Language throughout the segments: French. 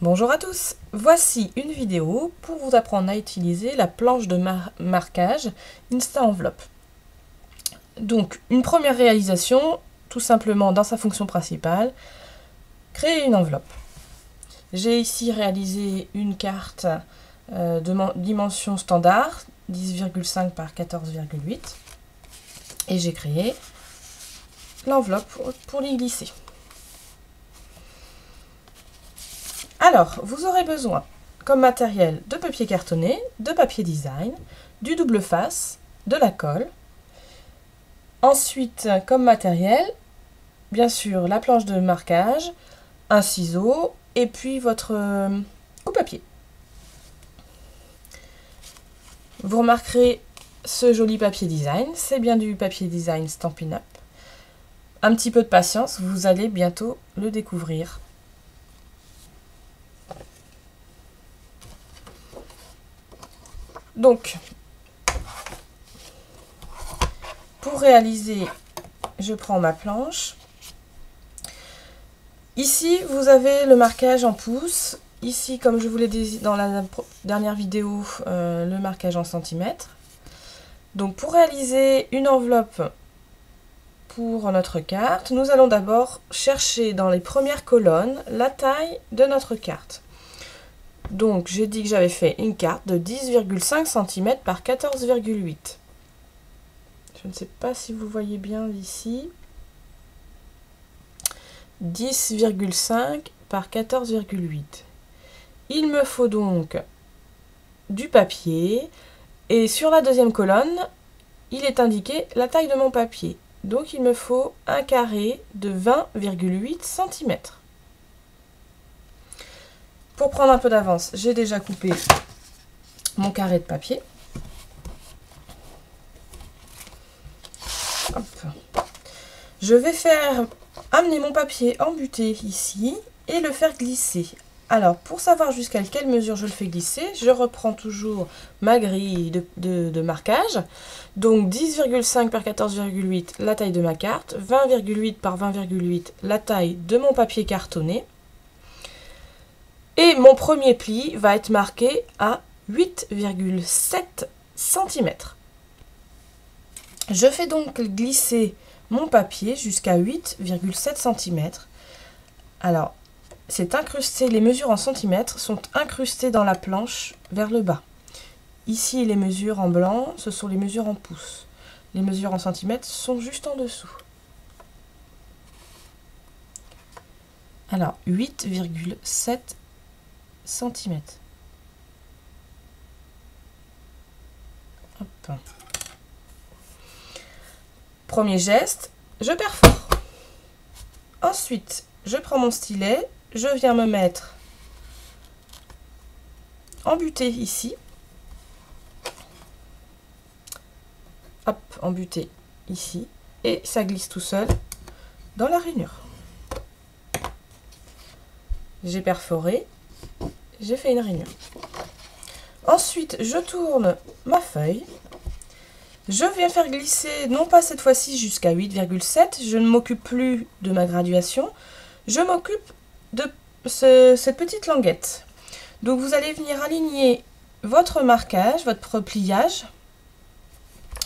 Bonjour à tous, voici une vidéo pour vous apprendre à utiliser la planche de marquage Insta Enveloppe. Donc une première réalisation, tout simplement dans sa fonction principale, créer une enveloppe. J'ai ici réalisé une carte de dimension standard, 10,5 par 14,8 et j'ai créé l'enveloppe pour l'y glisser. Alors, vous aurez besoin comme matériel de papier cartonné, de papier design, du double face, de la colle. Ensuite, comme matériel, bien sûr, la planche de marquage, un ciseau et puis votre coupe-papier. Vous remarquerez ce joli papier design, c'est bien du papier design Stampin' Up. Un petit peu de patience, vous allez bientôt le découvrir. Donc, pour réaliser, je prends ma planche. Ici, vous avez le marquage en pouces. Ici, comme je vous l'ai dit dans la dernière vidéo, le marquage en centimètres. Donc, pour réaliser une enveloppe pour notre carte, nous allons d'abord chercher dans les premières colonnes la taille de notre carte. Donc, j'ai dit que j'avais fait une carte de 10,5 cm par 14,8. Je ne sais pas si vous voyez bien ici. 10,5 par 14,8. Il me faut donc du papier. Et sur la deuxième colonne, il est indiqué la taille de mon papier. Donc, il me faut un carré de 20,8 cm. Pour prendre un peu d'avance, j'ai déjà coupé mon carré de papier. Hop. Je vais amener mon papier embuté ici et le faire glisser. Alors, pour savoir jusqu'à quelle mesure je le fais glisser, je reprends toujours ma grille de marquage. Donc 10,5 par 14,8 la taille de ma carte, 20,8 par 20,8 la taille de mon papier cartonné. Et mon premier pli va être marqué à 8,7 cm. Je fais donc glisser mon papier jusqu'à 8,7 cm. Alors, c'est incrusté, les mesures en centimètres sont incrustées dans la planche vers le bas. Ici, les mesures en blanc, ce sont les mesures en pouces. Les mesures en centimètres sont juste en dessous. Alors, 8,7 cm. Hop. Premier geste, je perfore. Ensuite, je prends mon stylet, je viens me mettre embuté ici. Hop, embuté ici. Et ça glisse tout seul dans la rainure. J'ai perforé, j'ai fait une rainure. Ensuite, je tourne ma feuille. Je viens faire glisser, non pas cette fois-ci jusqu'à 8,7, je ne m'occupe plus de ma graduation, je m'occupe de cette petite languette. Donc vous allez venir aligner votre marquage, votre pliage,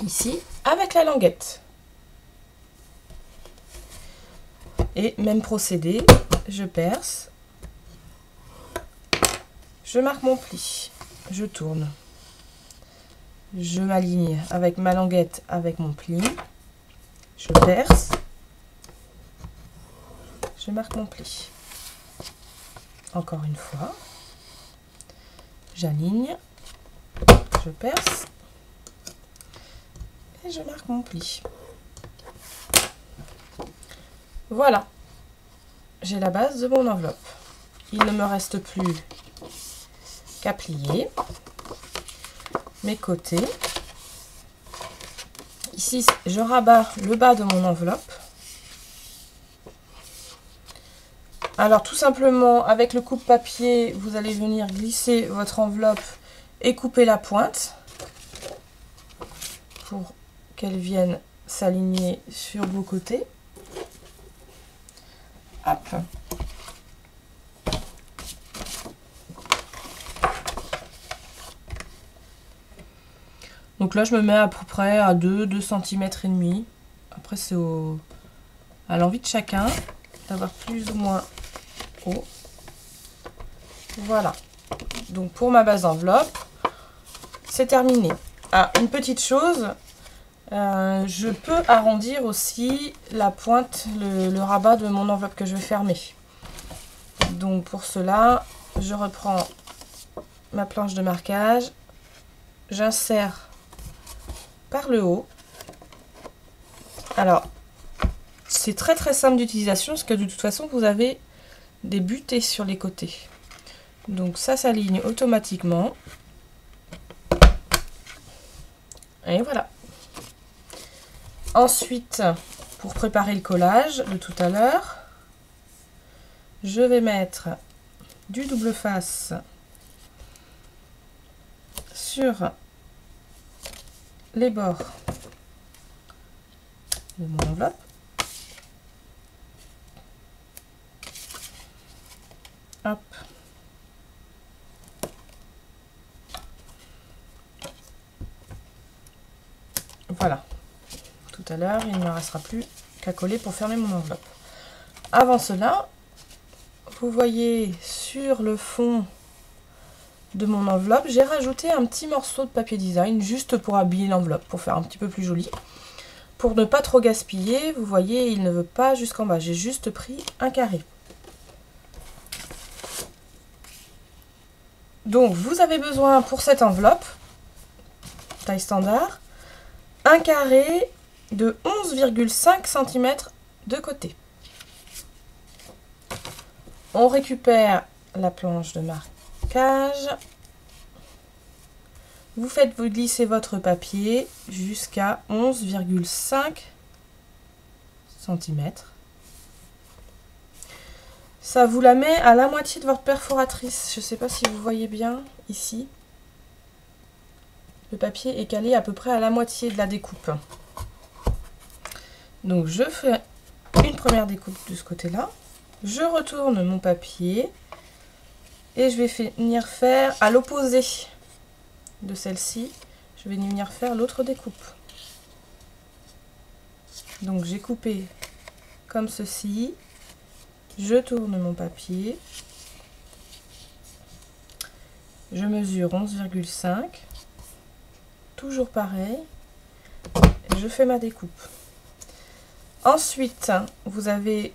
ici, avec la languette. Et même procédé, je perce, je marque mon pli, je tourne. Je m'aligne avec ma languette, avec mon pli. Je perce. Je marque mon pli. Encore une fois. J'aligne. Je perce. Et je marque mon pli. Voilà. J'ai la base de mon enveloppe. Il ne me reste plus qu'à plier mes côtés. Ici, je rabats le bas de mon enveloppe. Alors, tout simplement, avec le coupe-papier, vous allez venir glisser votre enveloppe et couper la pointe pour qu'elle vienne s'aligner sur vos côtés. Hop. Donc là, je me mets à peu près à 2 cm et demi. Après, c'est à l'envie de chacun d'avoir plus ou moins haut. Voilà. Donc pour ma base d'enveloppe, c'est terminé. Ah, une petite chose, je peux arrondir aussi la pointe, le rabat de mon enveloppe que je vais fermer. Donc pour cela, je reprends ma planche de marquage, j'insère par le haut. Alors, c'est très simple d'utilisation parce que de toute façon, vous avez des butées sur les côtés. Donc ça s'aligne automatiquement. Et voilà. Ensuite, pour préparer le collage de tout à l'heure, je vais mettre du double face sur les bords de mon enveloppe. Hop. Voilà. Tout à l'heure, il ne me restera plus qu'à coller pour fermer mon enveloppe. Avant cela, vous voyez sur le fond de mon enveloppe, j'ai rajouté un petit morceau de papier design juste pour habiller l'enveloppe, pour faire un petit peu plus joli. Pour ne pas trop gaspiller, vous voyez, il ne veut pas jusqu'en bas. J'ai juste pris un carré. Donc, vous avez besoin pour cette enveloppe, taille standard, un carré de 11,5 cm de côté. On récupère la planche de marquage. Vous faites vous glisser votre papier jusqu'à 11,5 cm. Ça vous la met à la moitié de votre perforatrice. Je ne sais pas si vous voyez bien ici. Le papier est calé à peu près à la moitié de la découpe. Donc je fais une première découpe de ce côté-là. Je retourne mon papier et je vais venir faire à l'opposé de celle-ci. Je vais venir faire l'autre découpe. Donc j'ai coupé comme ceci. Je tourne mon papier. Je mesure 11,5. Toujours pareil. Je fais ma découpe. Ensuite, vous arrivez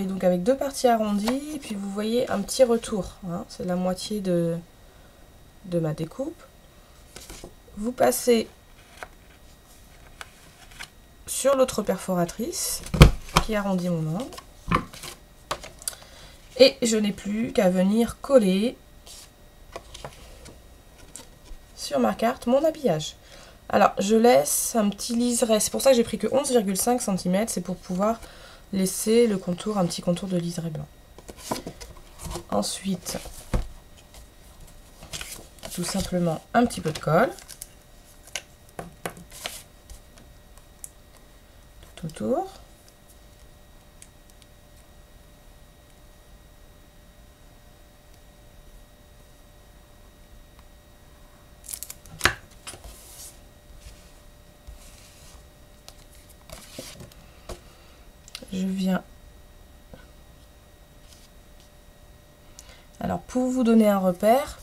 donc avec deux parties arrondies, et puis vous voyez un petit retour, hein, c'est la moitié de ma découpe. Vous passez sur l'autre perforatrice qui arrondit mon angle, et je n'ai plus qu'à venir coller sur ma carte mon habillage. Alors, je laisse un petit liseré. C'est pour ça que j'ai pris que 11,5 cm. C'est pour pouvoir laisser le contour, un petit contour de liseré blanc. Ensuite, tout simplement un petit peu de colle. Tout autour. Je viens. Alors pour vous donner un repère,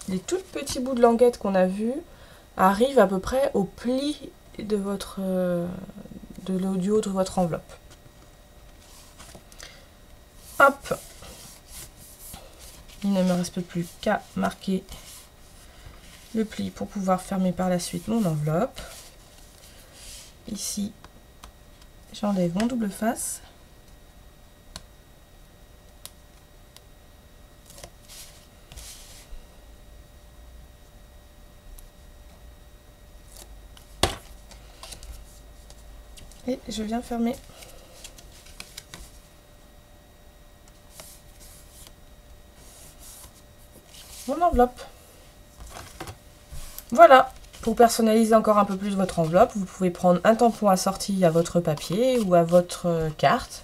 les tout petits bouts de languette qu'on a vus arrivent à peu près au pli de du haut de votre enveloppe. Hop. Il ne me reste plus qu'à marquer le pli pour pouvoir fermer par la suite mon enveloppe. Ici, j'enlève mon double face. Et je viens fermer mon enveloppe. Voilà. Pour personnaliser encore un peu plus votre enveloppe, vous pouvez prendre un tampon assorti à votre papier ou à votre carte,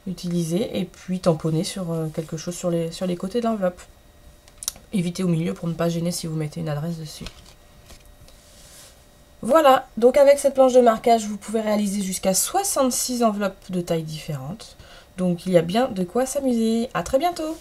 utiliser et puis tamponner sur quelque chose sur les côtés de l'enveloppe. Évitez au milieu pour ne pas gêner si vous mettez une adresse dessus. Voilà, donc avec cette planche de marquage, vous pouvez réaliser jusqu'à 66 enveloppes de tailles différentes. Donc il y a bien de quoi s'amuser. À très bientôt!